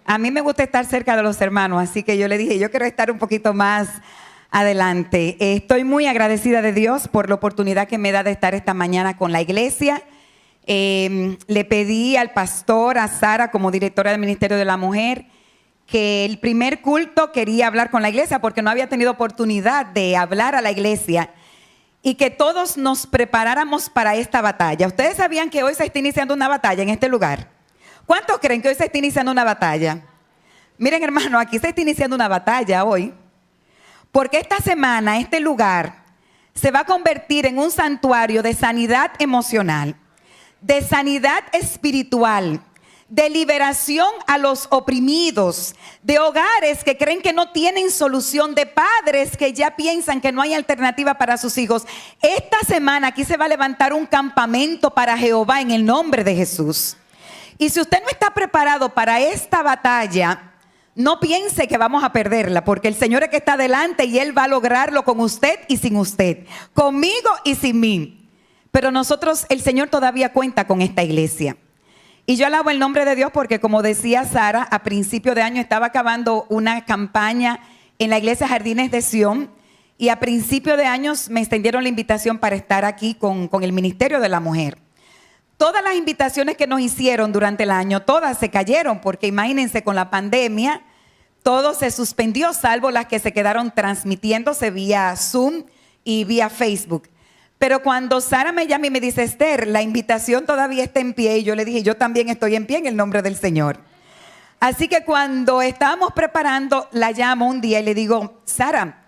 A mí me gusta estar cerca de los hermanos, así que yo le dije, yo quiero estar un poquito más adelante. Estoy muy agradecida de Dios por la oportunidad que me da de estar esta mañana con la iglesia. Le pedí al pastor, a Sara, como directora del Ministerio de la Mujer, que el primer culto quería hablar con la iglesia porque no había tenido oportunidad de hablar a la iglesia y que todos nos preparáramos para esta batalla. ¿Ustedes sabían que hoy se está iniciando una batalla en este lugar? ¿Cuántos creen que hoy se está iniciando una batalla? Miren, hermano, aquí se está iniciando una batalla hoy, porque esta semana este lugar se va a convertir en un santuario de sanidad emocional, de sanidad espiritual, de liberación a los oprimidos, de hogares que creen que no tienen solución, de padres que ya piensan que no hay alternativa para sus hijos. Esta semana aquí se va a levantar un campamento para Jehová en el nombre de Jesús. Y si usted no está preparado para esta batalla, no piense que vamos a perderla, porque el Señor es que está adelante y Él va a lograrlo con usted y sin usted, conmigo y sin mí. Pero nosotros, el Señor todavía cuenta con esta iglesia. Y yo alabo el nombre de Dios porque, como decía Sara, a principio de año estaba acabando una campaña en la iglesia Jardines de Sion, y a principio de años me extendieron la invitación para estar aquí con el Ministerio de la Mujer. Todas las invitaciones que nos hicieron durante el año, todas se cayeron, porque imagínense, con la pandemia, todo se suspendió, salvo las que se quedaron transmitiéndose vía Zoom y vía Facebook. Pero cuando Sara me llama y me dice, Esther, la invitación todavía está en pie, y yo le dije, yo también estoy en pie en el nombre del Señor. Así que cuando estábamos preparando, la llamo un día y le digo, Sara,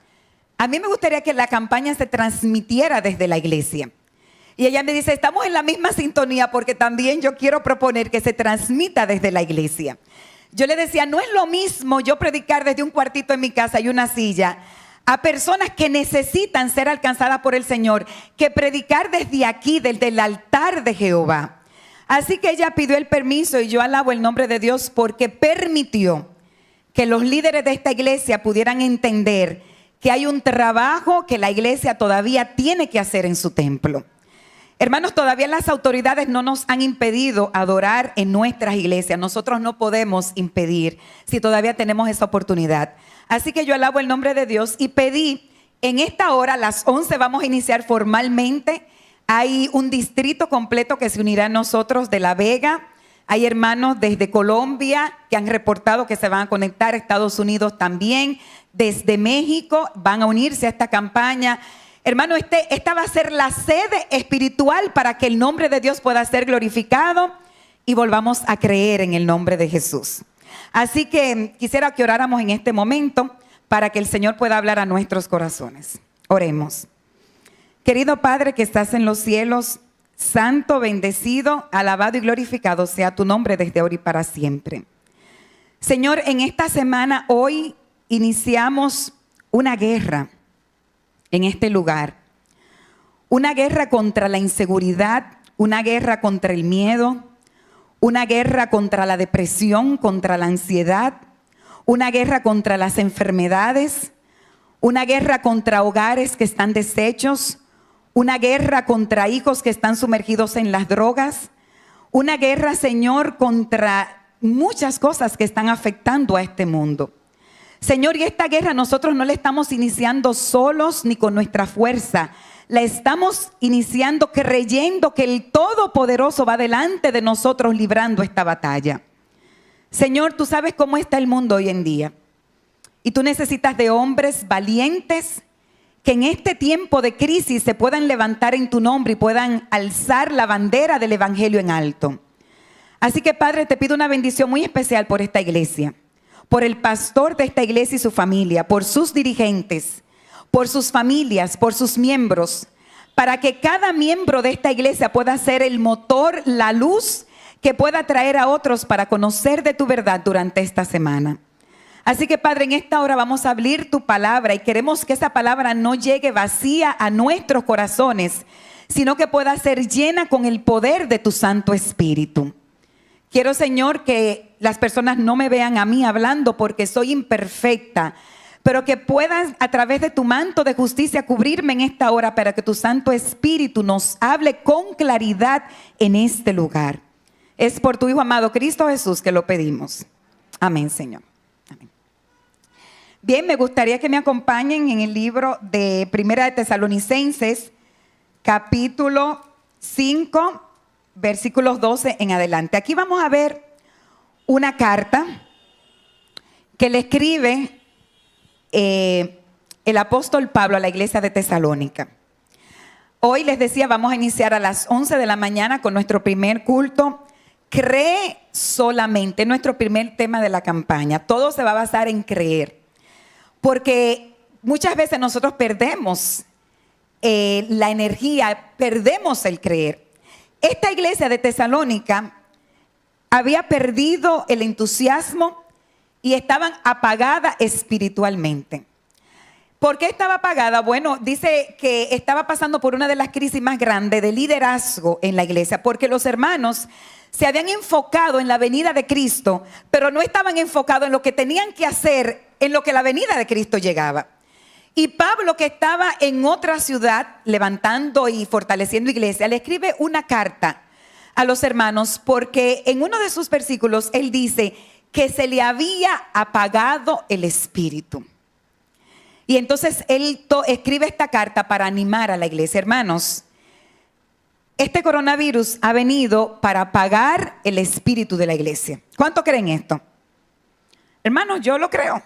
a mí me gustaría que la campaña se transmitiera desde la iglesia. Y ella me dice, estamos en la misma sintonía, porque también yo quiero proponer que se transmita desde la iglesia. Yo le decía, no es lo mismo yo predicar desde un cuartito en mi casa y una silla a personas que necesitan ser alcanzadas por el Señor, que predicar desde aquí, desde el altar de Jehová. Así que ella pidió el permiso, y yo alabo el nombre de Dios porque permitió que los líderes de esta iglesia pudieran entender que hay un trabajo que la iglesia todavía tiene que hacer en su templo. Hermanos, todavía las autoridades no nos han impedido adorar en nuestras iglesias. Nosotros no podemos impedir si todavía tenemos esa oportunidad. Así que yo alabo el nombre de Dios y pedí, en esta hora, a las 11 vamos a iniciar formalmente. Hay un distrito completo que se unirá a nosotros de La Vega. Hay hermanos desde Colombia que han reportado que se van a conectar, Estados Unidos también, desde México van a unirse a esta campaña. Hermano, esta va a ser la sede espiritual para que el nombre de Dios pueda ser glorificado y volvamos a creer en el nombre de Jesús. Así que quisiera que oráramos en este momento para que el Señor pueda hablar a nuestros corazones. Oremos. Querido Padre que estás en los cielos, santo, bendecido, alabado y glorificado sea tu nombre desde ahora y para siempre. Señor, en esta semana, hoy iniciamos una guerra en este lugar, una guerra contra la inseguridad, una guerra contra el miedo, una guerra contra la depresión, contra la ansiedad, una guerra contra las enfermedades, una guerra contra hogares que están deshechos, una guerra contra hijos que están sumergidos en las drogas, una guerra, Señor, contra muchas cosas que están afectando a este mundo. Señor, y esta guerra nosotros no la estamos iniciando solos ni con nuestra fuerza. La estamos iniciando creyendo que el Todopoderoso va delante de nosotros librando esta batalla. Señor, tú sabes cómo está el mundo hoy en día. Y tú necesitas de hombres valientes que en este tiempo de crisis se puedan levantar en tu nombre y puedan alzar la bandera del Evangelio en alto. Así que, Padre, te pido una bendición muy especial por esta iglesia, por el pastor de esta iglesia y su familia, por sus dirigentes, por sus familias, por sus miembros, para que cada miembro de esta iglesia pueda ser el motor, la luz que pueda traer a otros para conocer de tu verdad durante esta semana. Así que, Padre, en esta hora vamos a abrir tu palabra y queremos que esa palabra no llegue vacía a nuestros corazones, sino que pueda ser llena con el poder de tu Santo Espíritu. Quiero, Señor, que las personas no me vean a mí hablando porque soy imperfecta, pero que puedas a través de tu manto de justicia cubrirme en esta hora para que tu Santo Espíritu nos hable con claridad en este lugar. Es por tu Hijo amado Cristo Jesús que lo pedimos. Amén, Señor. Amén. Bien, me gustaría que me acompañen en el libro de Primera de Tesalonicenses, capítulo 5, versículos 12 en adelante. Aquí vamos a ver una carta que le escribe el apóstol Pablo a la iglesia de Tesalónica. Hoy les decía, vamos a iniciar a las 11 de la mañana con nuestro primer culto. Cree solamente, nuestro primer tema de la campaña. Todo se va a basar en creer. Porque muchas veces nosotros perdemos la energía, perdemos el creer. Esta iglesia de Tesalónica había perdido el entusiasmo y estaban apagada espiritualmente. ¿Por qué estaba apagada? Bueno, dice que estaba pasando por una de las crisis más grandes de liderazgo en la iglesia, porque los hermanos se habían enfocado en la venida de Cristo, pero no estaban enfocados en lo que tenían que hacer, en lo que la venida de Cristo llegaba. Y Pablo, que estaba en otra ciudad levantando y fortaleciendo iglesia, le escribe una carta a los hermanos, porque en uno de sus versículos él dice que se le había apagado el espíritu. Y entonces él escribe esta carta para animar a la iglesia. Hermanos, este coronavirus ha venido para apagar el espíritu de la iglesia. ¿Cuánto creen esto? Hermanos, yo lo creo.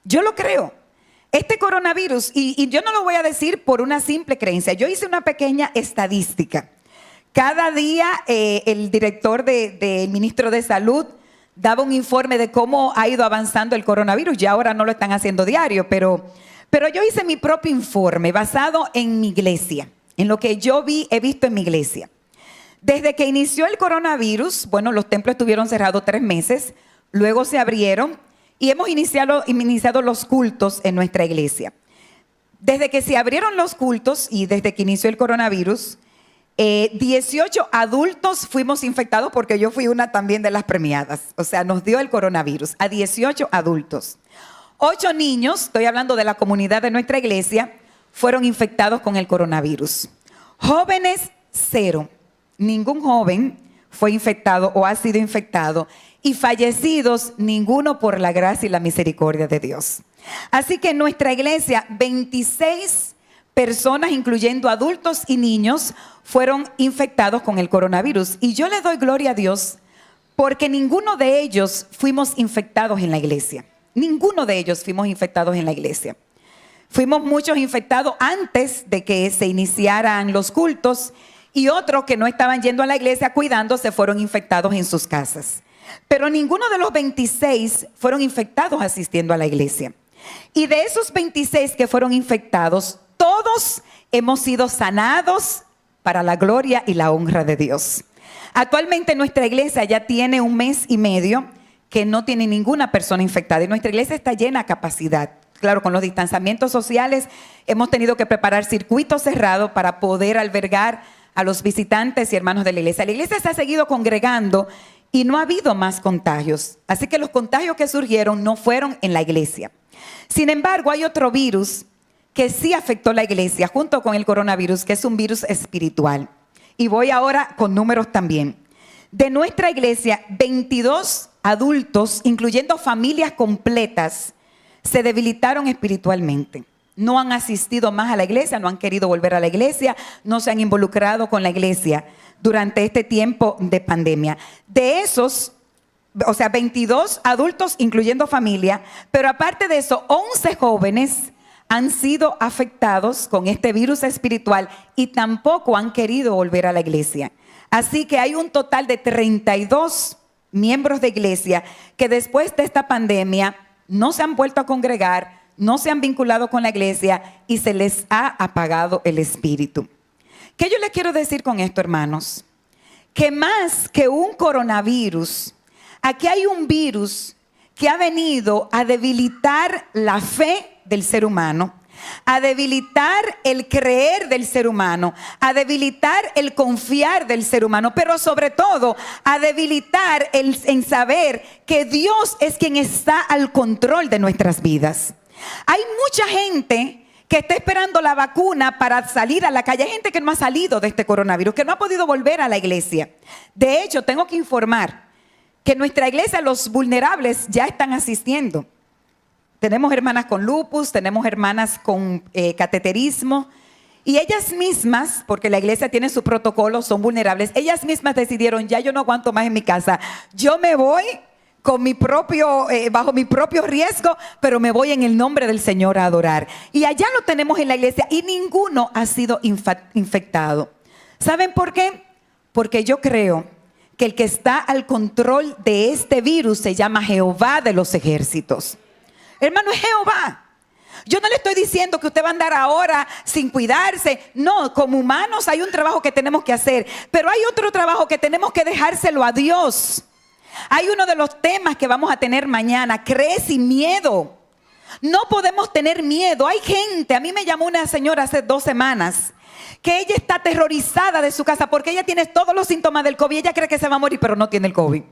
Yo lo creo. Este coronavirus, y yo no lo voy a decir por una simple creencia. Yo hice una pequeña estadística. Cada día el director del ministro de Salud daba un informe de cómo ha ido avanzando el coronavirus. Ya ahora no lo están haciendo diario, pero yo hice mi propio informe basado en mi iglesia, en lo que yo he visto en mi iglesia. Desde que inició el coronavirus, bueno, los templos estuvieron cerrados 3 meses, luego se abrieron y hemos iniciado los cultos en nuestra iglesia. Desde que se abrieron los cultos y desde que inició el coronavirus, 18 adultos fuimos infectados, porque yo fui una también de las premiadas. O sea, nos dio el coronavirus a 18 adultos. 8 niños, estoy hablando de la comunidad de nuestra iglesia, fueron infectados con el coronavirus. Jóvenes, 0. Ningún joven fue infectado o ha sido infectado. Y fallecidos, ninguno, por la gracia y la misericordia de Dios. Así que en nuestra iglesia, 26 personas, incluyendo adultos y niños, fueron infectados con el coronavirus. Y yo le doy gloria a Dios porque ninguno de ellos fuimos infectados en la iglesia. Ninguno de ellos fuimos infectados en la iglesia. Fuimos muchos infectados antes de que se iniciaran los cultos, y otros que no estaban yendo a la iglesia cuidándose fueron infectados en sus casas. Pero ninguno de los 26 fueron infectados asistiendo a la iglesia. Y de esos 26 que fueron infectados, todos hemos sido sanados para la gloria y la honra de Dios. Actualmente nuestra iglesia ya tiene 1 mes y medio que no tiene ninguna persona infectada. Y nuestra iglesia está llena a capacidad. Claro, con los distanciamientos sociales hemos tenido que preparar circuitos cerrados para poder albergar a los visitantes y hermanos de la iglesia. La iglesia se ha seguido congregando y no ha habido más contagios. Así que los contagios que surgieron no fueron en la iglesia. Sin embargo, hay otro virus que sí afectó la iglesia junto con el coronavirus, que es un virus espiritual. Y voy ahora con números también. De nuestra iglesia, 22 adultos, incluyendo familias completas, se debilitaron espiritualmente. No han asistido más a la iglesia, no han querido volver a la iglesia, no se han involucrado con la iglesia durante este tiempo de pandemia. De esos, o sea, 22 adultos, incluyendo familia, pero aparte de eso, 11 jóvenes han sido afectados con este virus espiritual y tampoco han querido volver a la iglesia. Así que hay un total de 32 miembros de iglesia que después de esta pandemia no se han vuelto a congregar, no se han vinculado con la iglesia y se les ha apagado el espíritu. ¿Qué yo les quiero decir con esto, hermanos? Que más que un coronavirus, aquí hay un virus que ha venido a debilitar la fe del ser humano, a debilitar el creer del ser humano, a debilitar el confiar del ser humano, pero sobre todo a debilitar en saber que Dios es quien está al control de nuestras vidas. Hay mucha gente que está esperando la vacuna para salir a la calle. Hay gente que no ha salido de este coronavirus, que no ha podido volver a la iglesia. De hecho, tengo que informar que en nuestra iglesia los vulnerables ya están asistiendo. Tenemos hermanas con lupus, tenemos hermanas con cateterismo. Y ellas mismas, porque la iglesia tiene su protocolo, son vulnerables, ellas mismas decidieron, ya yo no aguanto más en mi casa. Yo me voy con bajo mi propio riesgo, pero me voy en el nombre del Señor a adorar. Y allá lo tenemos en la iglesia y ninguno ha sido infectado. ¿Saben por qué? Porque yo creo que el que está al control de este virus se llama Jehová de los ejércitos. Hermano, es Jehová. Yo no le estoy diciendo que usted va a andar ahora sin cuidarse. No, como humanos hay un trabajo que tenemos que hacer, pero hay otro trabajo que tenemos que dejárselo a Dios. Hay uno de los temas que vamos a tener mañana, cree sin miedo. No podemos tener miedo. Hay gente, a mí me llamó una señora hace 2 semanas, que ella está aterrorizada de su casa porque ella tiene todos los síntomas del COVID. Ella cree que se va a morir, pero no tiene el COVID.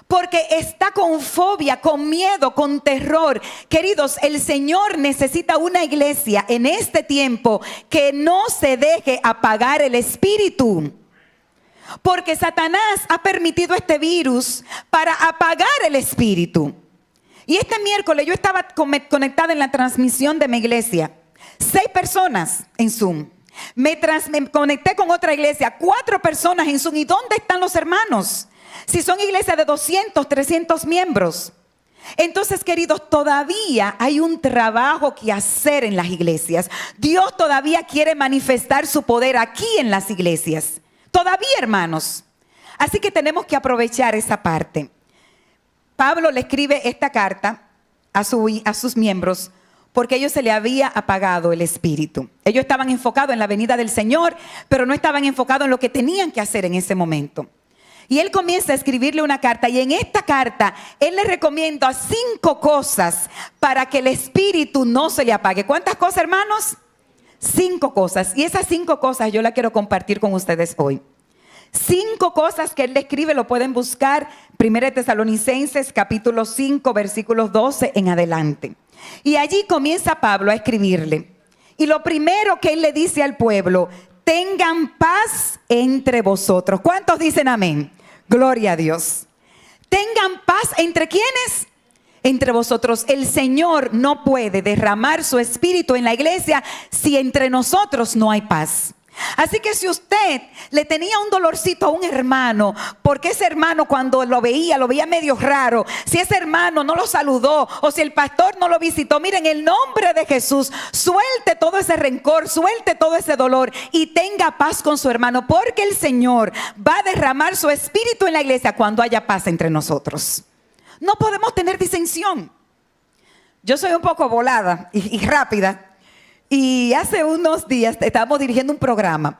Porque está con fobia, con miedo, con terror. Queridos, el Señor necesita una iglesia en este tiempo que no se deje apagar el espíritu. Porque Satanás ha permitido este virus para apagar el espíritu. Y este miércoles yo estaba conectada en la transmisión de mi iglesia. 6 personas en Zoom. Me conecté con otra iglesia, 4 personas en Zoom. ¿Y dónde están los hermanos? Si son iglesias de 200, 300 miembros. Entonces, queridos, todavía hay un trabajo que hacer en las iglesias. Dios todavía quiere manifestar su poder aquí en las iglesias. Todavía, hermanos. Así que tenemos que aprovechar esa parte. Pablo le escribe esta carta a sus miembros porque a ellos se le había apagado el espíritu. Ellos estaban enfocados en la venida del Señor, pero no estaban enfocados en lo que tenían que hacer en ese momento. Y él comienza a escribirle una carta, y en esta carta él le recomienda 5 cosas para que el espíritu no se le apague. ¿Cuántas cosas, hermanos? 5 cosas. Y esas 5 cosas yo las quiero compartir con ustedes hoy. 5 cosas que él le escribe, lo pueden buscar, 1 Tesalonicenses capítulo 5, versículos 12 en adelante. Y allí comienza Pablo a escribirle. Y lo primero que él le dice al pueblo: tengan paz entre vosotros. ¿Cuántos dicen amén? Gloria a Dios. Tengan paz ¿entre quiénes? Entre vosotros. El Señor no puede derramar su espíritu en la iglesia si entre nosotros no hay paz. Así que si usted le tenía un dolorcito a un hermano, porque ese hermano cuando lo veía medio raro, si ese hermano no lo saludó o si el pastor no lo visitó, miren, en el nombre de Jesús, suelte todo ese rencor, suelte todo ese dolor y tenga paz con su hermano, porque el Señor va a derramar su espíritu en la iglesia cuando haya paz entre nosotros. No podemos tener disensión. Yo soy un poco volada y rápida. Y hace unos días estábamos dirigiendo un programa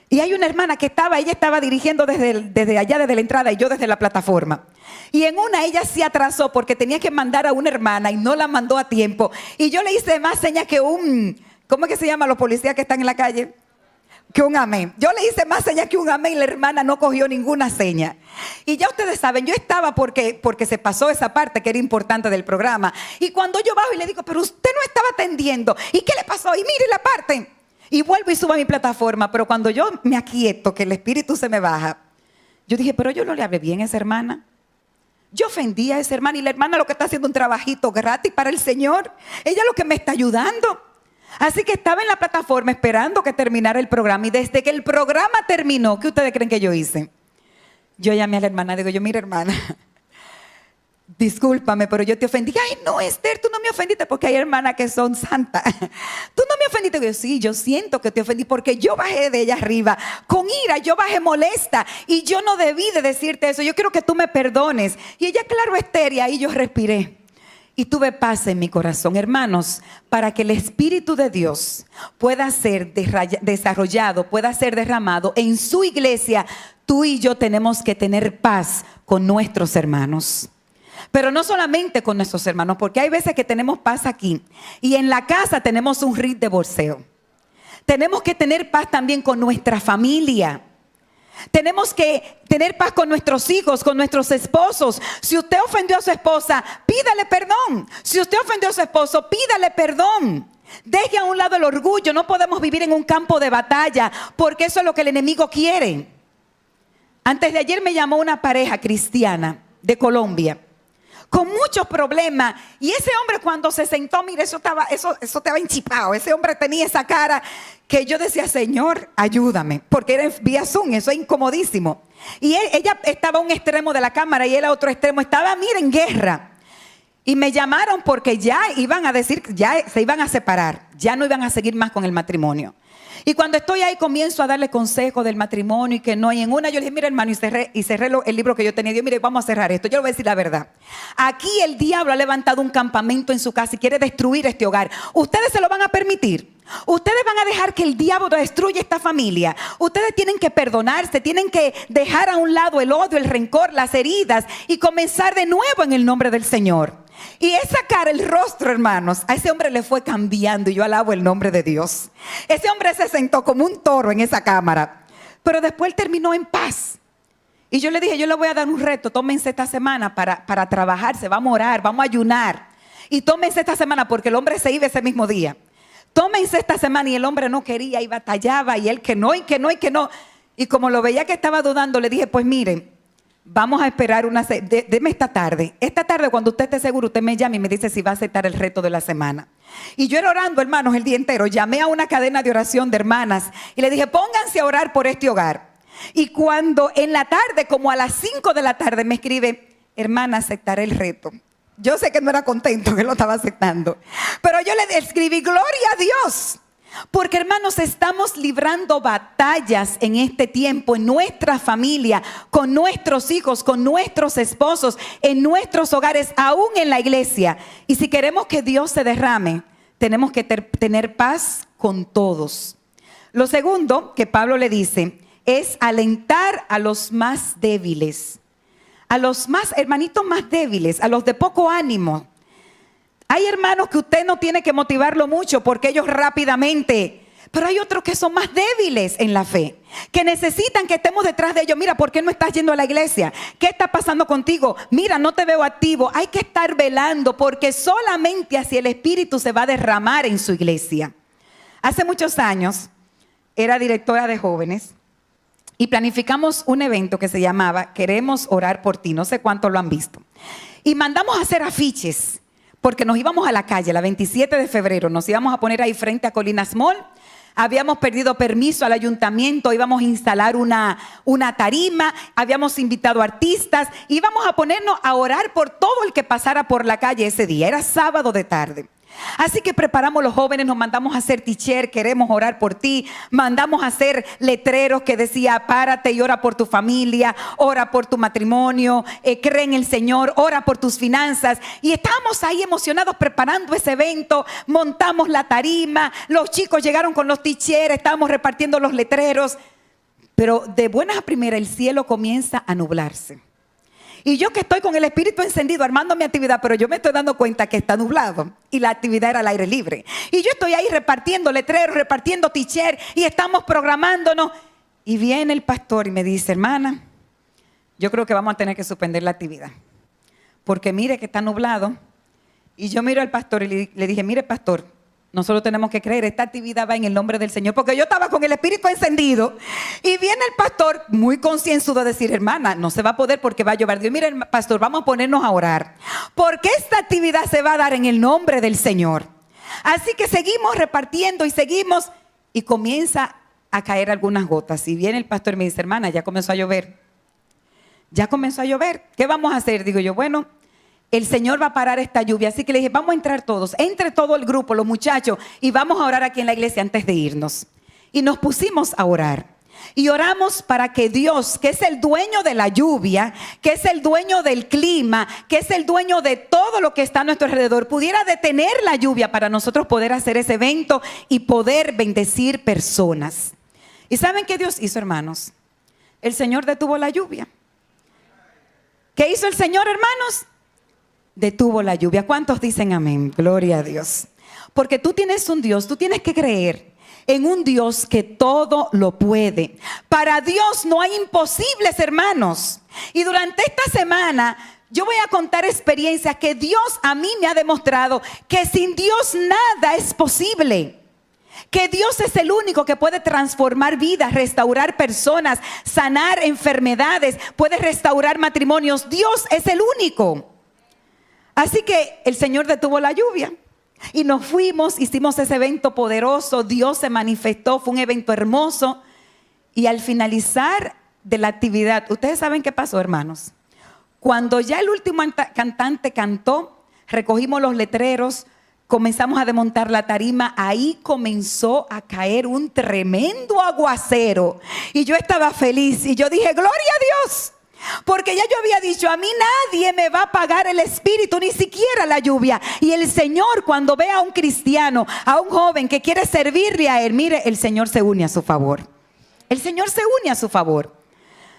y hay una hermana que ella estaba dirigiendo desde allá, desde la entrada, y yo desde la plataforma. Y en una ella se atrasó porque tenía que mandar a una hermana y no la mandó a tiempo. Y yo le hice más señas que ¿cómo es que se llama los policías que están en la calle? Que un amén. Yo le hice más señas que un amén y la hermana no cogió ninguna seña. Y ya ustedes saben, yo estaba porque se pasó esa parte que era importante del programa. Y cuando yo bajo y le digo, pero usted no estaba atendiendo. ¿Y qué le pasó? Y mire la parte. Y vuelvo y subo a mi plataforma. Pero cuando yo me aquieto, que el espíritu se me baja, yo dije, pero yo no le hablé bien a esa hermana. Yo ofendí a esa hermana y la hermana lo que está haciendo un trabajito gratis para el Señor. Ella lo que me está ayudando. Así que estaba en la plataforma esperando que terminara el programa. Y desde que el programa terminó, ¿qué ustedes creen que yo hice? Yo llamé a la hermana, digo yo, mira hermana, discúlpame, pero yo te ofendí. Ay, no, Esther, tú no me ofendiste, porque hay hermanas que son santas. Tú no me ofendiste. Digo, sí, yo siento que te ofendí porque yo bajé de ella arriba con ira, yo bajé molesta y yo no debí de decirte eso. Yo quiero que tú me perdones. Y ella, claro, Esther, y ahí yo respiré. Y tuve paz en mi corazón. Hermanos, para que el Espíritu de Dios pueda ser desarrollado, pueda ser derramado en su iglesia, tú y yo tenemos que tener paz con nuestros hermanos. Pero no solamente con nuestros hermanos, porque hay veces que tenemos paz aquí y en la casa tenemos un rit de bolseo. Tenemos que tener paz también con nuestra familia. Tenemos que tener paz con nuestros hijos, con nuestros esposos. Si usted ofendió a su esposa, pídale perdón. Si usted ofendió a su esposo, pídale perdón. Deje a un lado el orgullo. No podemos vivir en un campo de batalla, porque eso es lo que el enemigo quiere. Antes de ayer me llamó una pareja cristiana de Colombia, con muchos problemas. Y ese hombre cuando se sentó, mire, eso estaba enchipado. Ese hombre tenía esa cara que yo decía, Señor, ayúdame, porque era vía Zoom, eso es incomodísimo. Y ella estaba a un extremo de la cámara y él a otro extremo. Estaba, mira, en guerra. Y me llamaron porque ya iban a decir, ya se iban a separar, ya no iban a seguir más con el matrimonio. Y cuando estoy ahí comienzo a darle consejo del matrimonio y que no. Y en una yo le dije, mira hermano, y cerré el libro que yo tenía. Dios, mire, vamos a cerrar esto. Yo le voy a decir la verdad. Aquí el diablo ha levantado un campamento en su casa y quiere destruir este hogar. ¿Ustedes se lo van a permitir? ¿Ustedes van a dejar que el diablo destruya esta familia? Ustedes tienen que perdonarse, tienen que dejar a un lado el odio, el rencor, las heridas y comenzar de nuevo en el nombre del Señor. Y esa cara, el rostro, hermanos, a ese hombre le fue cambiando y yo alabo el nombre de Dios. Ese hombre se sentó como un toro en esa cámara, pero después él terminó en paz. Y yo le dije, yo le voy a dar un reto, tómense esta semana para trabajarse, vamos a orar, vamos a ayunar. Y tómense esta semana porque el hombre se iba ese mismo día. Tómense esta semana y el hombre no quería y batallaba y él que no y que no y que no. Y como lo veía que estaba dudando, le dije, pues miren, vamos a esperar deme esta tarde. Esta tarde cuando usted esté seguro, usted me llama y me dice si va a aceptar el reto de la semana. Y yo era orando, hermanos, el día entero. Llamé a una cadena de oración de hermanas y le dije, pónganse a orar por este hogar. Y cuando en la tarde, como a las 5 de la tarde, me escribe, hermana, aceptaré el reto. Yo sé que no era contento que lo estaba aceptando, pero yo le escribí, gloria a Dios. Porque hermanos, estamos librando batallas en este tiempo, en nuestra familia, con nuestros hijos, con nuestros esposos, en nuestros hogares, aún en la iglesia. Y si queremos que Dios se derrame, tenemos que tener paz con todos. Lo segundo que Pablo le dice es alentar a los más débiles, a los más hermanitos más débiles, a los de poco ánimo. Hay hermanos que usted no tiene que motivarlo mucho porque ellos rápidamente, pero hay otros que son más débiles en la fe, que necesitan que estemos detrás de ellos. Mira, ¿por qué no estás yendo a la iglesia? ¿Qué está pasando contigo? Mira, no te veo activo. Hay que estar velando porque solamente así el Espíritu se va a derramar en su iglesia. Hace muchos años era directora de jóvenes y planificamos un evento que se llamaba Queremos orar por ti. No sé cuántos lo han visto. Y mandamos a hacer afiches. Porque nos íbamos a la calle, la 27 de febrero, nos íbamos a poner ahí frente a Colinas Mall. Habíamos perdido permiso al ayuntamiento, íbamos a instalar una tarima, habíamos invitado artistas, íbamos a ponernos a orar por todo el que pasara por la calle ese día. Era sábado de tarde. Así que preparamos los jóvenes, nos mandamos a hacer t-shirt, queremos orar por ti. Mandamos a hacer letreros que decía, párate y ora por tu familia, ora por tu matrimonio, cree en el Señor, ora por tus finanzas. Y estábamos ahí emocionados preparando ese evento, montamos la tarima, los chicos llegaron con los t-shirts, estábamos repartiendo los letreros. Pero de buenas a primeras el cielo comienza a nublarse. Y yo que estoy con el espíritu encendido armando mi actividad, pero yo me estoy dando cuenta que está nublado y la actividad era al aire libre. Y yo estoy ahí repartiendo letreros, repartiendo t-shirt y estamos programándonos. Y viene el pastor y me dice, hermana, yo creo que vamos a tener que suspender la actividad. Porque mire que está nublado. Y yo miro al pastor y le dije, mire pastor, nosotros tenemos que creer, esta actividad va en el nombre del Señor, porque yo estaba con el espíritu encendido y viene el pastor muy concienzudo a decir, hermana, no se va a poder porque va a llover. Dios, mire pastor, vamos a ponernos a orar, porque esta actividad se va a dar en el nombre del Señor. Así que seguimos repartiendo y seguimos y comienza a caer algunas gotas. Y viene el pastor y me dice, hermana, ya comenzó a llover. Ya comenzó a llover, ¿qué vamos a hacer? Digo yo, bueno, el Señor va a parar esta lluvia. Así que le dije, vamos a entrar todos, entre todo el grupo, los muchachos, y vamos a orar aquí en la iglesia antes de irnos. Y nos pusimos a orar. Y oramos para que Dios, que es el dueño de la lluvia, que es el dueño del clima, que es el dueño de todo lo que está a nuestro alrededor, pudiera detener la lluvia para nosotros poder hacer ese evento y poder bendecir personas. ¿Y saben qué Dios hizo, hermanos? El Señor detuvo la lluvia. ¿Qué hizo el Señor, hermanos? Detuvo la lluvia. ¿Cuántos dicen amén? Gloria a Dios. Porque tú tienes un Dios, tú tienes que creer en un Dios que todo lo puede. Para Dios no hay imposibles, hermanos. Y durante esta semana yo voy a contar experiencias que Dios a mí me ha demostrado que sin Dios nada es posible. Que Dios es el único que puede transformar vidas, restaurar personas, sanar enfermedades, puede restaurar matrimonios. Dios es el único. Así que el Señor detuvo la lluvia y nos fuimos, hicimos ese evento poderoso, Dios se manifestó, fue un evento hermoso. Y al finalizar de la actividad, ¿ustedes saben qué pasó, hermanos? Cuando ya el último cantante cantó, recogimos los letreros, comenzamos a desmontar la tarima, ahí comenzó a caer un tremendo aguacero. Y yo estaba feliz y yo dije, gloria a Dios. Porque ya yo había dicho, a mí nadie me va a pagar el espíritu, ni siquiera la lluvia. Y el Señor, cuando ve a un cristiano, a un joven que quiere servirle a Él, mire, el Señor se une a su favor. El Señor se une a su favor.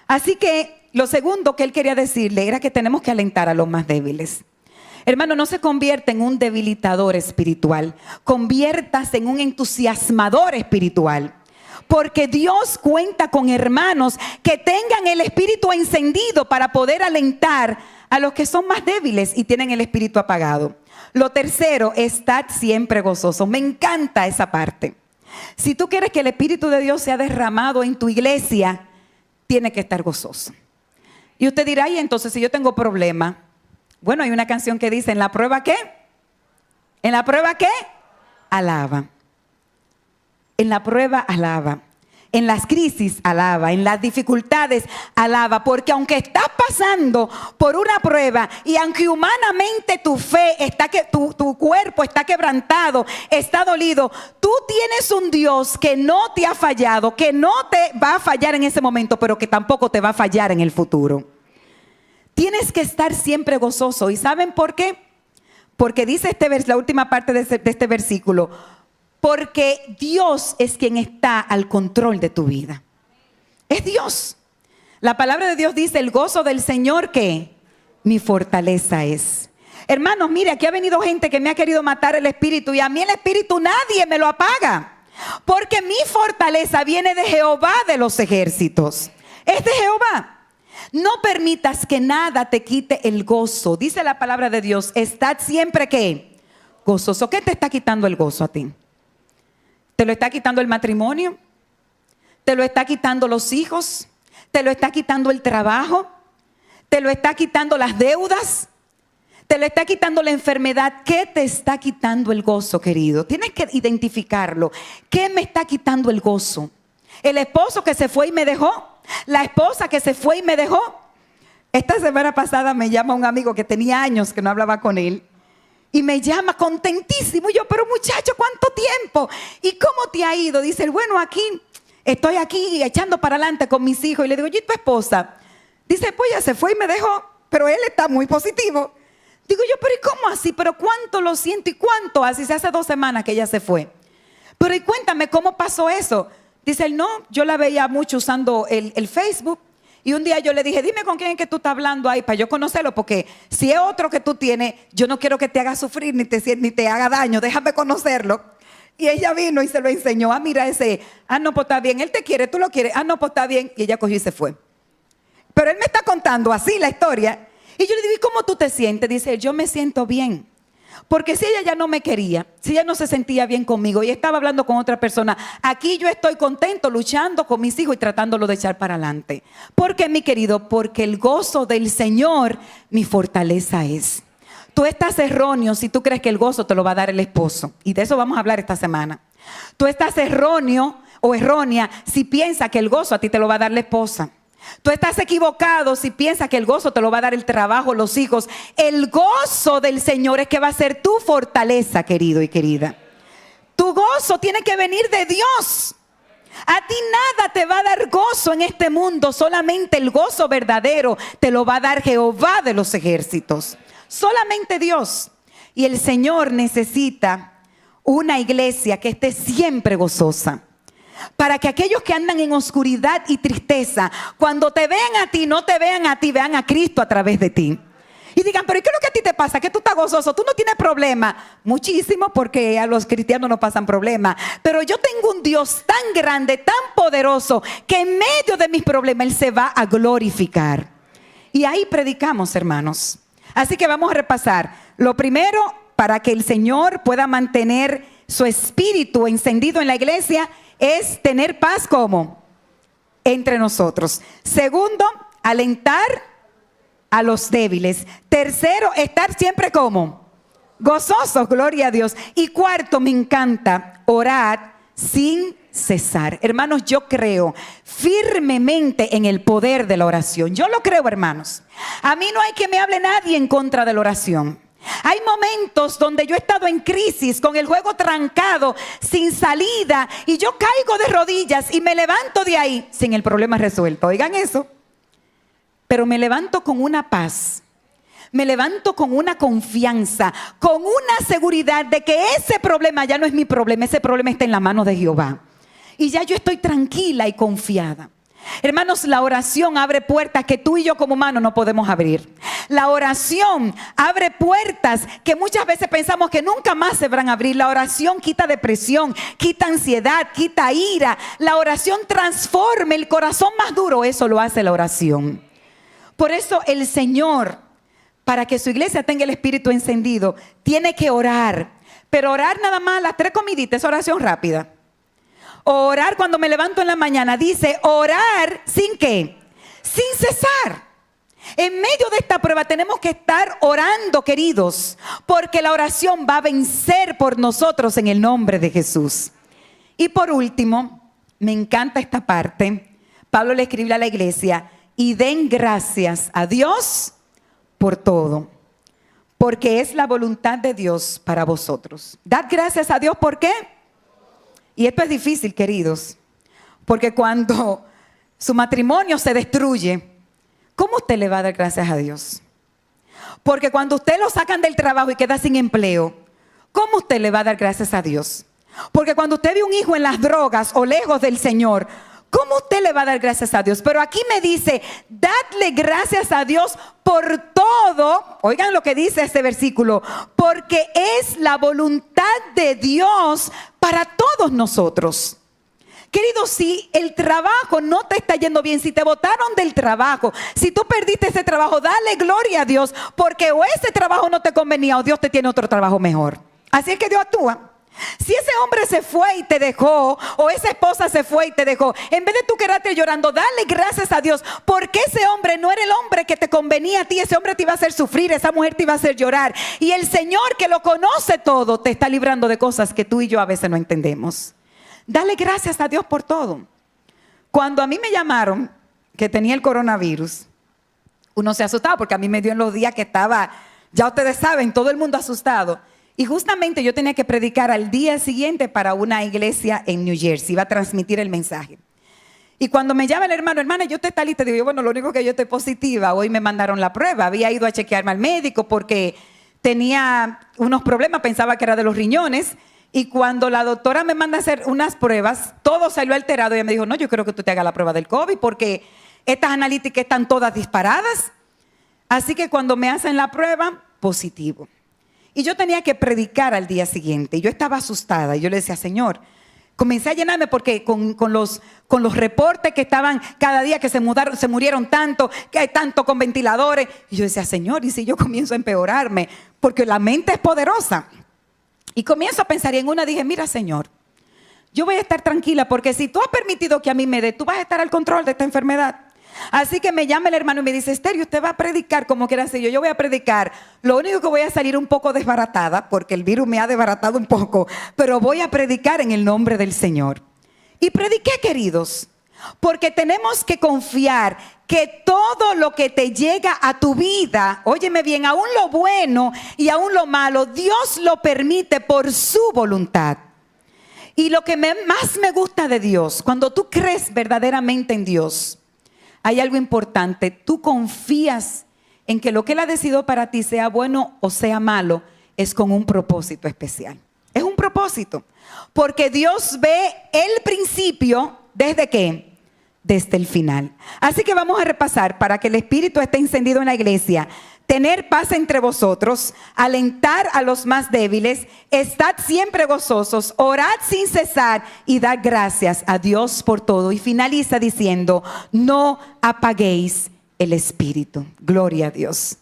Así que lo segundo que Él quería decirle era que tenemos que alentar a los más débiles. Hermano, no se convierta en un debilitador espiritual. Conviértase en un entusiasmador espiritual. Porque Dios cuenta con hermanos que tengan el espíritu encendido para poder alentar a los que son más débiles y tienen el espíritu apagado. Lo tercero, estad siempre gozosos. Me encanta esa parte. Si tú quieres que el espíritu de Dios sea derramado en tu iglesia, tiene que estar gozoso. Y usted dirá, y entonces si yo tengo problema. Bueno, hay una canción que dice, ¿en la prueba qué? ¿En la prueba qué? Alaba. En la prueba alaba, en las crisis alaba, en las dificultades alaba, porque aunque estás pasando por una prueba y aunque humanamente tu fe está tu cuerpo está quebrantado, está dolido, tú tienes un Dios que no te ha fallado, que no te va a fallar en ese momento, pero que tampoco te va a fallar en el futuro. Tienes que estar siempre gozoso. ¿Y saben por qué? Porque dice la última parte de este versículo, porque Dios es quien está al control de tu vida. Es Dios. La palabra de Dios dice, el gozo del Señor, ¿qué? Mi fortaleza es. Hermanos, mire, aquí ha venido gente que me ha querido matar el espíritu y a mí el espíritu nadie me lo apaga. Porque mi fortaleza viene de Jehová de los ejércitos. Es de Jehová. No permitas que nada te quite el gozo. Dice la palabra de Dios, estad siempre, ¿qué? Gozoso. ¿Qué te está quitando el gozo a ti? ¿Te lo está quitando el matrimonio? ¿Te lo está quitando los hijos? ¿Te lo está quitando el trabajo? ¿Te lo está quitando las deudas? ¿Te lo está quitando la enfermedad? ¿Qué te está quitando el gozo, querido? Tienes que identificarlo. ¿Qué me está quitando el gozo? ¿El esposo que se fue y me dejó? ¿La esposa que se fue y me dejó? Esta semana pasada me llama un amigo que tenía años que no hablaba con él. Y me llama contentísimo. Y yo, pero muchacho, ¿cuánto tiempo? ¿Y cómo te ha ido? Dice, bueno, estoy aquí echando para adelante con mis hijos. Y le digo, ¿y tu esposa? Dice, pues ya se fue y me dejó. Pero él está muy positivo. Digo yo, pero ¿y cómo así? ¿Pero cuánto lo siento y cuánto? Así se hace 2 semanas que ella se fue. Pero y cuéntame, ¿cómo pasó eso? Dice él, no, yo la veía mucho usando el Facebook. Y un día yo le dije, dime con quién es que tú estás hablando ahí para yo conocerlo, porque si es otro que tú tienes, yo no quiero que te haga sufrir ni te haga daño, déjame conocerlo. Y ella vino y se lo enseñó. Ah, mira ese, no, pues está bien, él te quiere, tú lo quieres, no, pues está bien. Y ella cogió y se fue. Pero él me está contando así la historia. Y yo le digo, ¿y cómo tú te sientes? Dice, yo me siento bien. Porque si ella ya no me quería, si ella no se sentía bien conmigo y estaba hablando con otra persona, aquí yo estoy contento luchando con mis hijos y tratándolo de echar para adelante. ¿Por qué, mi querido? Porque el gozo del Señor mi fortaleza es. Tú estás erróneo si tú crees que el gozo te lo va a dar el esposo. Y de eso vamos a hablar esta semana. Tú estás erróneo o errónea si piensas que el gozo a ti te lo va a dar la esposa. Tú estás equivocado si piensas que el gozo te lo va a dar el trabajo, los hijos. El gozo del Señor es que va a ser tu fortaleza, querido y querida. Tu gozo tiene que venir de Dios. A ti nada te va a dar gozo en este mundo. Solamente el gozo verdadero te lo va a dar Jehová de los ejércitos. Solamente Dios. Y el Señor necesita una iglesia que esté siempre gozosa. Para que aquellos que andan en oscuridad y tristeza, cuando te vean a ti, no te vean a ti, vean a Cristo a través de ti. Y digan, pero ¿y qué es lo que a ti te pasa? Que tú estás gozoso, tú no tienes problema. Muchísimo, porque a los cristianos no pasan problemas. Pero yo tengo un Dios tan grande, tan poderoso, que en medio de mis problemas Él se va a glorificar. Y ahí predicamos, hermanos. Así que vamos a repasar. Lo primero, para que el Señor pueda mantener su espíritu encendido en la iglesia es tener paz como entre nosotros. Segundo, alentar a los débiles. Tercero, estar siempre como gozosos, gloria a Dios. Y cuarto, me encanta, orar sin cesar. Hermanos, yo creo firmemente en el poder de la oración. Yo lo creo, hermanos. A mí no hay que me hable nadie en contra de la oración. Hay momentos donde yo he estado en crisis, con el juego trancado, sin salida, y yo caigo de rodillas y me levanto de ahí sin el problema resuelto. Oigan eso. Pero me levanto con una paz, me levanto con una confianza, con una seguridad de que ese problema ya no es mi problema, ese problema está en la mano de Jehová. Y ya yo estoy tranquila y confiada. Hermanos, la oración abre puertas que tú y yo como humanos no podemos abrir. La oración abre puertas que muchas veces pensamos que nunca más se van a abrir. La oración quita depresión, quita ansiedad, quita ira. La oración transforma el corazón más duro. Eso lo hace la oración. Por eso el Señor, para que su iglesia tenga el espíritu encendido, tiene que orar. Pero orar nada más las 3 comiditas, es oración rápida. Orar cuando me levanto en la mañana, dice orar sin ¿qué? Sin cesar. En medio de esta prueba tenemos que estar orando, queridos, porque la oración va a vencer por nosotros en el nombre de Jesús. Y por último, me encanta esta parte. Pablo le escribe a la iglesia: y den gracias a Dios por todo, porque es la voluntad de Dios para vosotros. Dad gracias a Dios, ¿por qué? Y esto es difícil, queridos, porque cuando su matrimonio se destruye, ¿cómo usted le va a dar gracias a Dios? Porque cuando usted lo sacan del trabajo y queda sin empleo, ¿cómo usted le va a dar gracias a Dios? Porque cuando usted ve un hijo en las drogas o lejos del Señor, ¿cómo usted le va a dar gracias a Dios? Pero aquí me dice, dadle gracias a Dios por todo. Oigan lo que dice este versículo: porque es la voluntad de Dios para todos nosotros. Querido, si el trabajo no te está yendo bien, si te botaron del trabajo, si tú perdiste ese trabajo, dale gloria a Dios, porque o ese trabajo no te convenía o Dios te tiene otro trabajo mejor. Así es que Dios actúa. Si ese hombre se fue y te dejó, o esa esposa se fue y te dejó, en vez de tú quedarte llorando, dale gracias a Dios, porque ese hombre no era el hombre que te convenía a ti. Ese hombre te iba a hacer sufrir, esa mujer te iba a hacer llorar. Y el Señor, que lo conoce todo, te está librando de cosas que tú y yo a veces no entendemos. Dale gracias a Dios por todo. Cuando a mí me llamaron que tenía el coronavirus, uno se asustaba, porque a mí me dio en los días que estaba, ya ustedes saben, todo el mundo asustado. Y justamente yo tenía que predicar al día siguiente para una iglesia en New Jersey. Iba a transmitir el mensaje. Y cuando me llama el hermano, hermana, ¿yo te está lista? Digo yo, bueno, lo único que yo estoy positiva. Hoy me mandaron la prueba. Había ido a chequearme al médico porque tenía unos problemas. Pensaba que era de los riñones. Y cuando la doctora me manda a hacer unas pruebas, todo salió alterado. Y ella me dijo, no, yo creo que tú te hagas la prueba del COVID porque estas analíticas están todas disparadas. Así que cuando me hacen la prueba, positivo. Y yo tenía que predicar al día siguiente. Yo estaba asustada. Y yo le decía, Señor, comencé a llenarme porque con los reportes que estaban cada día, que se murieron tanto, que hay tanto con ventiladores. Y yo decía, Señor, ¿y si yo comienzo a empeorarme? Porque la mente es poderosa. Y comienzo a pensar, y en una dije, mira, Señor, yo voy a estar tranquila porque si tú has permitido que a mí me dé, tú vas a estar al control de esta enfermedad. Así que me llama el hermano y me dice, Esther, usted va a predicar como quiera hacer. Yo voy a predicar. Lo único que voy a salir un poco desbaratada, porque el virus me ha desbaratado un poco, pero voy a predicar en el nombre del Señor. Y prediqué, queridos, porque tenemos que confiar que todo lo que te llega a tu vida, óyeme bien, aún lo bueno y aún lo malo, Dios lo permite por su voluntad. Y lo que más me gusta de Dios, cuando tú crees verdaderamente en Dios, hay algo importante. Tú confías en que lo que Él ha decidido para ti, sea bueno o sea malo, es con un propósito especial. Es un propósito. Porque Dios ve el principio, ¿desde qué? Desde el final. Así que vamos a repasar para que el Espíritu esté encendido en la iglesia. Tener paz entre vosotros, alentar a los más débiles, estad siempre gozosos, orad sin cesar y dad gracias a Dios por todo. Y finaliza diciendo, no apaguéis el Espíritu. Gloria a Dios.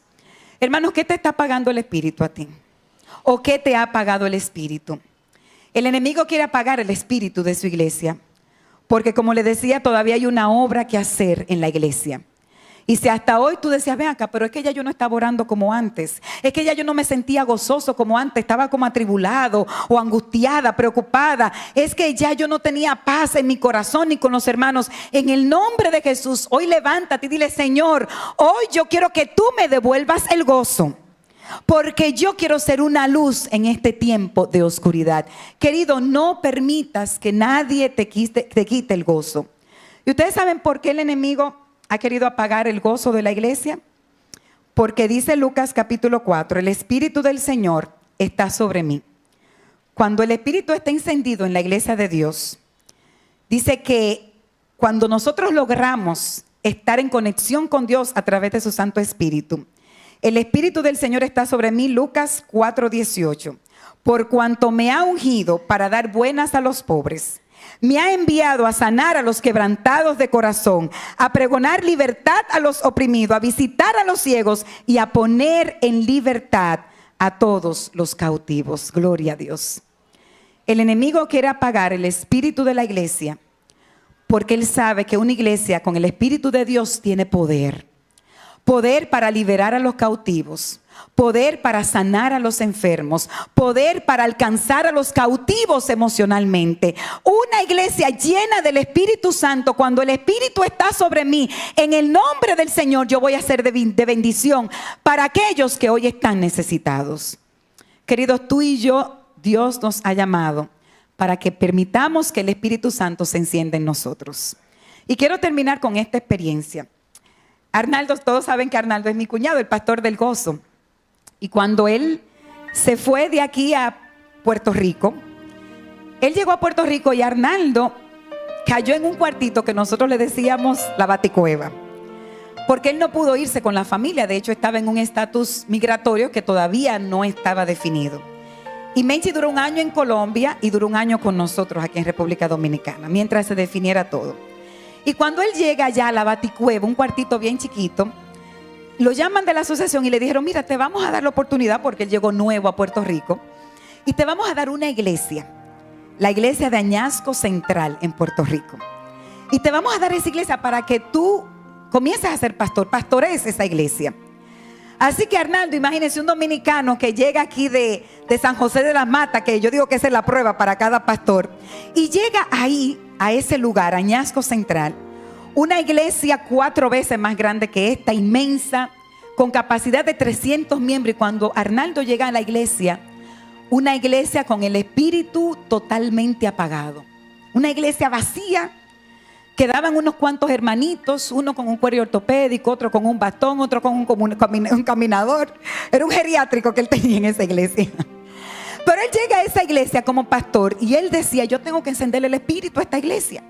Hermanos, ¿qué te está apagando el Espíritu a ti? ¿O qué te ha apagado el Espíritu? El enemigo quiere apagar el espíritu de su iglesia, porque como le decía, todavía hay una obra que hacer en la iglesia. Y si hasta hoy tú decías, ven acá, pero es que ya yo no estaba orando como antes, es que ya yo no me sentía gozoso como antes, estaba como atribulado o angustiada, preocupada, es que ya yo no tenía paz en mi corazón ni con los hermanos. En el nombre de Jesús, hoy levántate y dile, Señor, hoy yo quiero que tú me devuelvas el gozo, porque yo quiero ser una luz en este tiempo de oscuridad. Querido, no permitas que nadie te quite el gozo. ¿Y ustedes saben por qué el enemigo ha querido apagar el gozo de la iglesia? Porque dice Lucas capítulo 4, el Espíritu del Señor está sobre mí. Cuando el Espíritu está encendido en la iglesia de Dios, dice que cuando nosotros logramos estar en conexión con Dios a través de su Santo Espíritu, el Espíritu del Señor está sobre mí, Lucas 4:18. Por cuanto me ha ungido para dar buenas a los pobres, me ha enviado a sanar a los quebrantados de corazón, a pregonar libertad a los oprimidos, a visitar a los ciegos y a poner en libertad a todos los cautivos. Gloria a Dios. El enemigo quiere apagar el espíritu de la iglesia porque él sabe que una iglesia con el Espíritu de Dios tiene poder. Poder para liberar a los cautivos, poder para sanar a los enfermos, poder para alcanzar a los cautivos emocionalmente. Una iglesia llena del Espíritu Santo, cuando el Espíritu está sobre mí, en el nombre del Señor yo voy a ser de bendición para aquellos que hoy están necesitados. Queridos, tú y yo, Dios nos ha llamado para que permitamos que el Espíritu Santo se encienda en nosotros. Y quiero terminar con esta experiencia. Arnaldo, todos saben que Arnaldo es mi cuñado, el pastor del gozo. Y cuando él se fue de aquí a Puerto Rico, él llegó a Puerto Rico y Arnaldo cayó en un cuartito que nosotros le decíamos la baticueva. Porque él no pudo irse con la familia, de hecho estaba en un estatus migratorio que todavía no estaba definido. Y Menchi duró 1 año en Colombia y duró 1 año con nosotros aquí en República Dominicana, mientras se definiera todo. Y cuando él llega allá a la baticueva, un cuartito bien chiquito, lo llaman de la asociación y le dijeron, mira, te vamos a dar la oportunidad, porque él llegó nuevo a Puerto Rico, y te vamos a dar una iglesia, la iglesia de Añasco Central en Puerto Rico. Y te vamos a dar esa iglesia para que tú comiences a ser pastor, pastorees esa iglesia. Así que Arnaldo, imagínense un dominicano que llega aquí de San José de las Matas, que yo digo que esa es la prueba para cada pastor, y llega ahí, a ese lugar, Añasco Central, una iglesia 4 veces más grande que esta, inmensa, con capacidad de 300 miembros. Y cuando Arnaldo llega a la iglesia, una iglesia con el espíritu totalmente apagado, una iglesia vacía. Quedaban unos cuantos hermanitos, uno con un cuello ortopédico, otro con un bastón, otro con un caminador. Era un geriátrico que él tenía en esa iglesia. Pero él llega a esa iglesia como pastor y él decía, yo tengo que encenderle el espíritu a esta iglesia.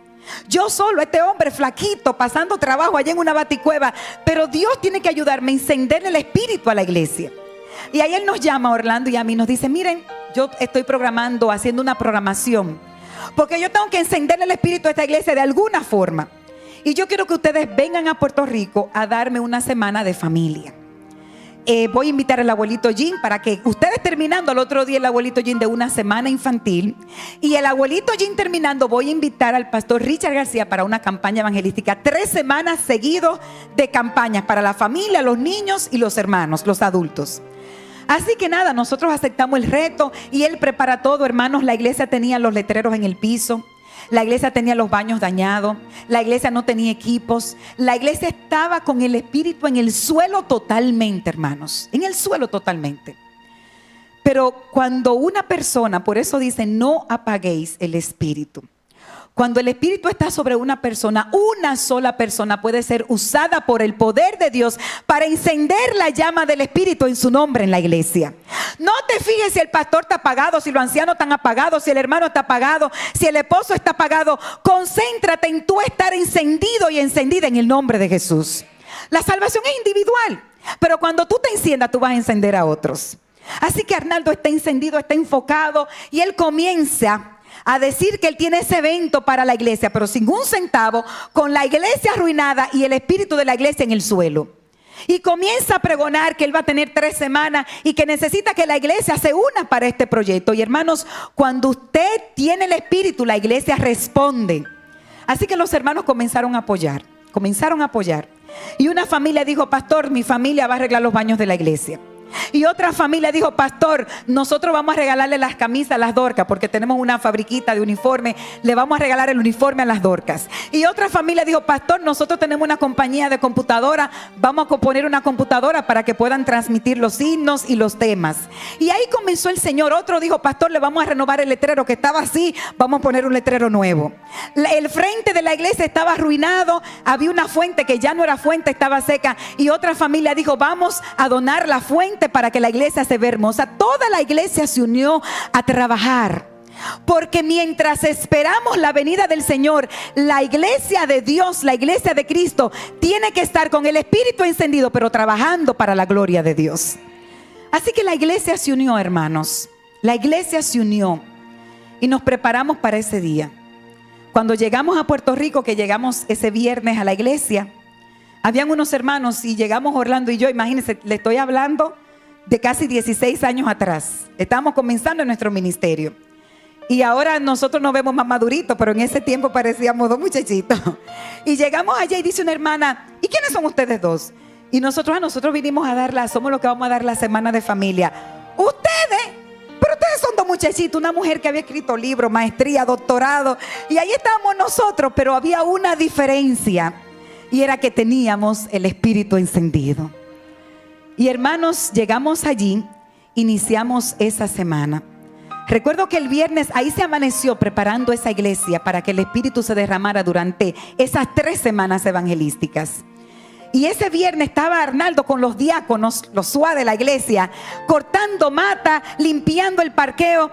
Yo solo, este hombre flaquito, pasando trabajo allá en una baticueva, pero Dios tiene que ayudarme a encenderle el espíritu a la iglesia. Y ahí él nos llama a Orlando y a mí, nos dice, miren, yo estoy haciendo una programación, porque yo tengo que encenderle el espíritu a esta iglesia de alguna forma. Y yo quiero que ustedes vengan a Puerto Rico a darme una semana de familia. Voy a invitar al abuelito Jim para que ustedes terminando al otro día el abuelito Jim de una semana infantil, y el abuelito Jim terminando voy a invitar al pastor Richard García para una campaña evangelística, 3 semanas seguidos de campañas para la familia, los niños y los hermanos, los adultos. Así que nada, nosotros aceptamos el reto y él prepara todo, hermanos. La iglesia tenía los letreros en el piso, la iglesia tenía los baños dañados, la iglesia no tenía equipos, la iglesia estaba con el espíritu en el suelo totalmente, hermanos, en el suelo totalmente. Pero cuando una persona, por eso dice, no apaguéis el espíritu. Cuando el espíritu está sobre una persona, una sola persona puede ser usada por el poder de Dios para encender la llama del espíritu en su nombre en la iglesia. No te fijes si el pastor está apagado, si los ancianos están apagados, si el hermano está apagado, si el esposo está apagado. Concéntrate en tú estar encendido y encendida en el nombre de Jesús. La salvación es individual, pero cuando tú te enciendas, tú vas a encender a otros. Así que Arnaldo está encendido, está enfocado, y él comienza a decir que él tiene ese evento para la iglesia, pero sin un centavo, con la iglesia arruinada y el espíritu de la iglesia en el suelo. Y comienza a pregonar que él va a tener 3 semanas y que necesita que la iglesia se una para este proyecto. Y hermanos, cuando usted tiene el Espíritu, la iglesia responde. Así que los hermanos comenzaron a apoyar. Y una familia dijo: pastor, mi familia va a arreglar los baños de la iglesia. Y otra familia dijo: pastor, nosotros vamos a regalarle las camisas a las Dorcas, porque tenemos una fabriquita de uniforme, le vamos a regalar el uniforme a las Dorcas. Y otra familia dijo: pastor, nosotros tenemos una compañía de computadora, vamos a poner una computadora para que puedan transmitir los himnos y los temas. Y ahí comenzó el Señor. Otro dijo: pastor, le vamos a renovar el letrero que estaba así, vamos a poner un letrero nuevo. El frente de la iglesia estaba arruinado, había una fuente que ya no era fuente, estaba seca. Y otra familia dijo: vamos a donar la fuente para que la iglesia se vea hermosa. Toda la iglesia se unió a trabajar, porque mientras esperamos la venida del Señor, la iglesia de Dios, la iglesia de Cristo, tiene que estar con el Espíritu encendido, pero trabajando para la gloria de Dios. Así que la iglesia se unió, hermanos. La iglesia se unió y nos preparamos para ese día. Cuando llegamos a Puerto Rico, que llegamos ese viernes a la iglesia, habían unos hermanos y llegamos Orlando y yo. Imagínense, le estoy hablando de casi 16 años atrás. Estábamos comenzando en nuestro ministerio. Y ahora nosotros nos vemos más maduritos, pero en ese tiempo parecíamos 2 muchachitos. Y llegamos allá y dice una hermana: ¿y quiénes son ustedes dos? Y nosotros vinimos a somos los que vamos a dar la semana de familia. ¿Ustedes? Pero ustedes son 2 muchachitos, una mujer que había escrito libros, maestría, doctorado. Y ahí estábamos nosotros, pero había una diferencia. Y era que teníamos el Espíritu encendido. Y hermanos, llegamos allí, iniciamos esa semana. Recuerdo que el viernes ahí se amaneció preparando esa iglesia para que el Espíritu se derramara durante esas 3 semanas evangelísticas. Y ese viernes estaba Arnaldo con los diáconos, los SUA de la iglesia, cortando mata, limpiando el parqueo.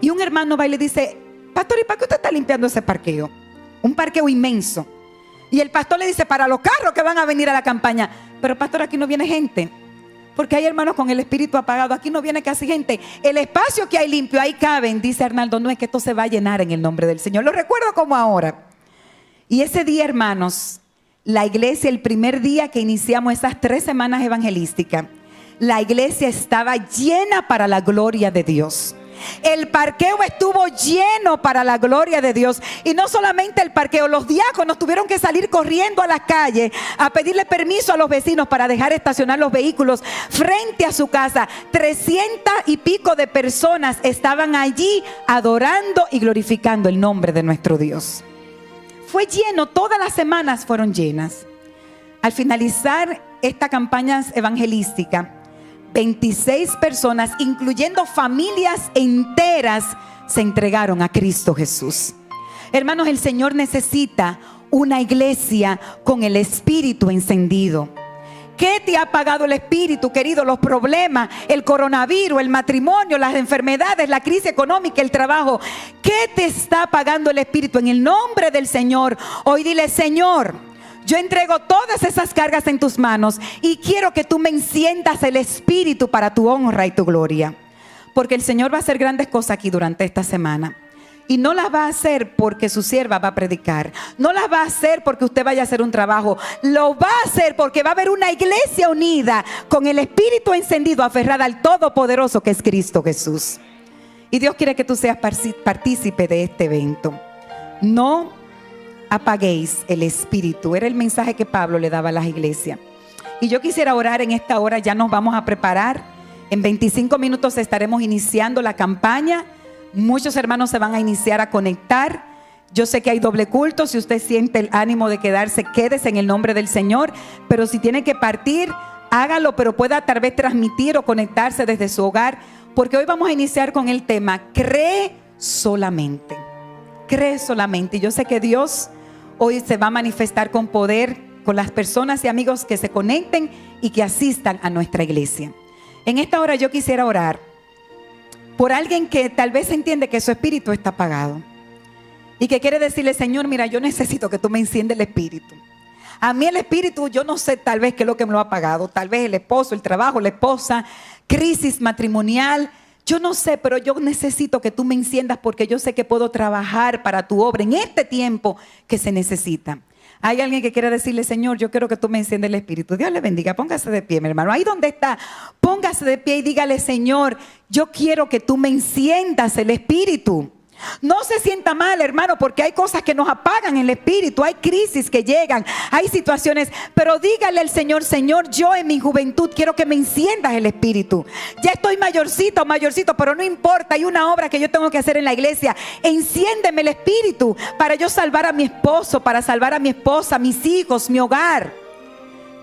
Y un hermano va y le dice: pastor, ¿y para qué usted está limpiando ese parqueo? Un parqueo inmenso. Y el pastor le dice: para los carros que van a venir a la campaña. Pero pastor, aquí no viene gente, porque hay hermanos con el espíritu apagado. Aquí no viene casi gente. El espacio que hay limpio, ahí caben. Dice Arnaldo: no, es que esto se va a llenar en el nombre del Señor. Lo recuerdo como ahora. Y ese día, hermanos, la iglesia, el primer día que iniciamos esas 3 semanas evangelísticas, la iglesia estaba llena para la gloria de Dios. El parqueo estuvo lleno para la gloria de Dios. Y no solamente el parqueo, los diáconos tuvieron que salir corriendo a las calles a pedirle permiso a los vecinos para dejar estacionar los vehículos frente a su casa. 300 y pico de personas estaban allí adorando y glorificando el nombre de nuestro Dios. Fue lleno, todas las semanas fueron llenas. Al finalizar esta campaña evangelística, 26 personas, incluyendo familias enteras, se entregaron a Cristo Jesús. Hermanos, el Señor necesita una iglesia con el Espíritu encendido. ¿Qué te ha apagado el Espíritu, querido? Los problemas, el coronavirus, el matrimonio, las enfermedades, la crisis económica, el trabajo. ¿Qué te está apagando el Espíritu? En el nombre del Señor, hoy dile: Señor, yo entrego todas esas cargas en tus manos y quiero que tú me enciendas el Espíritu para tu honra y tu gloria. Porque el Señor va a hacer grandes cosas aquí durante esta semana. Y no las va a hacer porque su sierva va a predicar. No las va a hacer porque usted vaya a hacer un trabajo. Lo va a hacer porque va a haber una iglesia unida con el Espíritu encendido, aferrada al Todopoderoso que es Cristo Jesús. Y Dios quiere que tú seas partícipe de este evento. No apaguéis el Espíritu. Era el mensaje que Pablo le daba a las iglesias. Y yo quisiera orar en esta hora. Ya nos vamos a preparar. En 25 minutos estaremos iniciando la campaña. Muchos hermanos se van a iniciar a conectar. Yo sé que hay doble culto. Si usted siente el ánimo de quedarse, quédese en el nombre del Señor. Pero si tiene que partir, hágalo, pero pueda tal vez transmitir o conectarse desde su hogar. Porque hoy vamos a iniciar con el tema: cree solamente. Cree solamente. Y yo sé que Dios hoy se va a manifestar con poder con las personas y amigos que se conecten y que asistan a nuestra iglesia. En esta hora yo quisiera orar por alguien que tal vez entiende que su espíritu está apagado y que quiere decirle: Señor, mira, yo necesito que tú me enciendas el espíritu. A mí el espíritu, yo no sé tal vez qué es lo que me lo ha apagado. Tal vez el esposo, el trabajo, la esposa, crisis matrimonial. Yo no sé, pero yo necesito que tú me enciendas porque yo sé que puedo trabajar para tu obra en este tiempo que se necesita. Hay alguien que quiere decirle, Señor, yo quiero que tú me enciendas el espíritu. Dios le bendiga, póngase de pie, mi hermano. Ahí donde está, póngase de pie y dígale, Señor, yo quiero que tú me enciendas el espíritu. No se sienta mal, hermano, porque hay cosas que nos apagan el espíritu, hay crisis que llegan, hay situaciones, pero dígale al Señor, Señor, yo en mi juventud quiero que me enciendas el espíritu. Ya estoy mayorcito, pero no importa, hay una obra que yo tengo que hacer en la iglesia. Enciéndeme el espíritu para yo salvar a mi esposo, para salvar a mi esposa, mis hijos, mi hogar.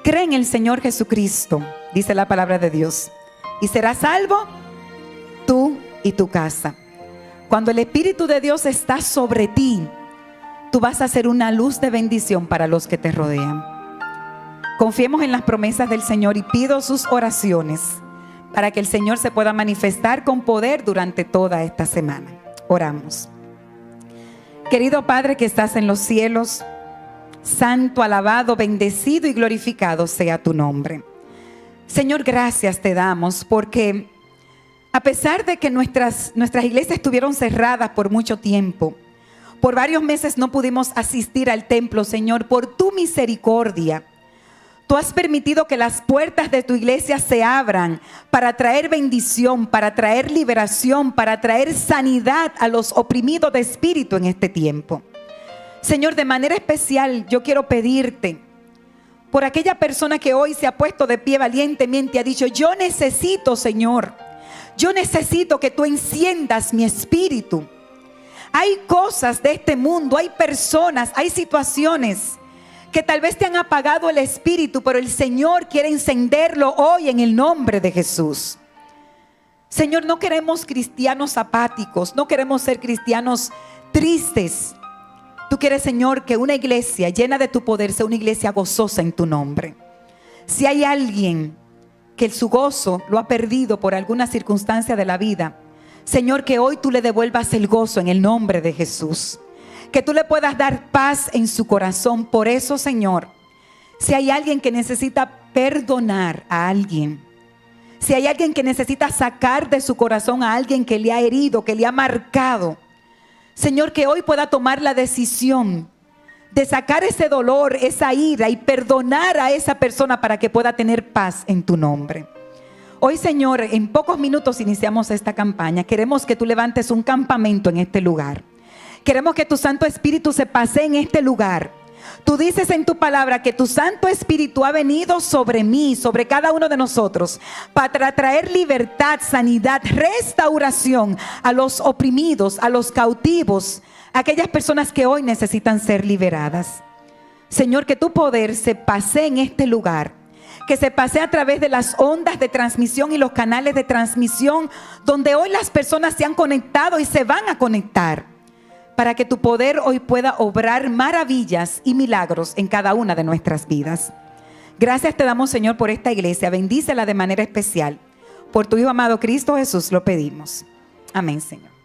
Cree en el Señor Jesucristo, dice la palabra de Dios, y serás salvo tú y tu casa. Cuando el Espíritu de Dios está sobre ti, tú vas a ser una luz de bendición para los que te rodean. Confiemos en las promesas del Señor y pido sus oraciones para que el Señor se pueda manifestar con poder durante toda esta semana. Oramos. Querido Padre que estás en los cielos, santo, alabado, bendecido y glorificado sea tu nombre. Señor, gracias te damos porque a pesar de que nuestras iglesias estuvieron cerradas por mucho tiempo, por varios meses no pudimos asistir al templo, Señor, por tu misericordia, tú has permitido que las puertas de tu iglesia se abran para traer bendición, para traer liberación, para traer sanidad a los oprimidos de espíritu en este tiempo. Señor, de manera especial yo quiero pedirte por aquella persona que hoy se ha puesto de pie valientemente y ha dicho, yo necesito, Señor, yo necesito que tú enciendas mi espíritu. Hay cosas de este mundo, hay personas, hay situaciones que tal vez te han apagado el espíritu, pero el Señor quiere encenderlo hoy en el nombre de Jesús. Señor, no queremos cristianos apáticos, no queremos ser cristianos tristes. Tú quieres, Señor, que una iglesia llena de tu poder sea una iglesia gozosa en tu nombre. Si hay alguien que su gozo lo ha perdido por alguna circunstancia de la vida, Señor, que hoy tú le devuelvas el gozo en el nombre de Jesús. Que tú le puedas dar paz en su corazón. Por eso, Señor, si hay alguien que necesita perdonar a alguien, si hay alguien que necesita sacar de su corazón a alguien que le ha herido, que le ha marcado, Señor, que hoy pueda tomar la decisión de sacar ese dolor, esa ira y perdonar a esa persona para que pueda tener paz en tu nombre. Hoy, Señor, en pocos minutos iniciamos esta campaña. Queremos que tú levantes un campamento en este lugar. Queremos que tu Santo Espíritu se pase en este lugar. Tú dices en tu palabra que tu Santo Espíritu ha venido sobre mí, sobre cada uno de nosotros, para traer libertad, sanidad, restauración a los oprimidos, a los cautivos, a aquellas personas que hoy necesitan ser liberadas. Señor, que tu poder se pase en este lugar, que se pase a través de las ondas de transmisión y los canales de transmisión donde hoy las personas se han conectado y se van a conectar, para que tu poder hoy pueda obrar maravillas y milagros en cada una de nuestras vidas. Gracias te damos, Señor, por esta iglesia. Bendícela de manera especial. Por tu Hijo amado Cristo Jesús lo pedimos. Amén, Señor.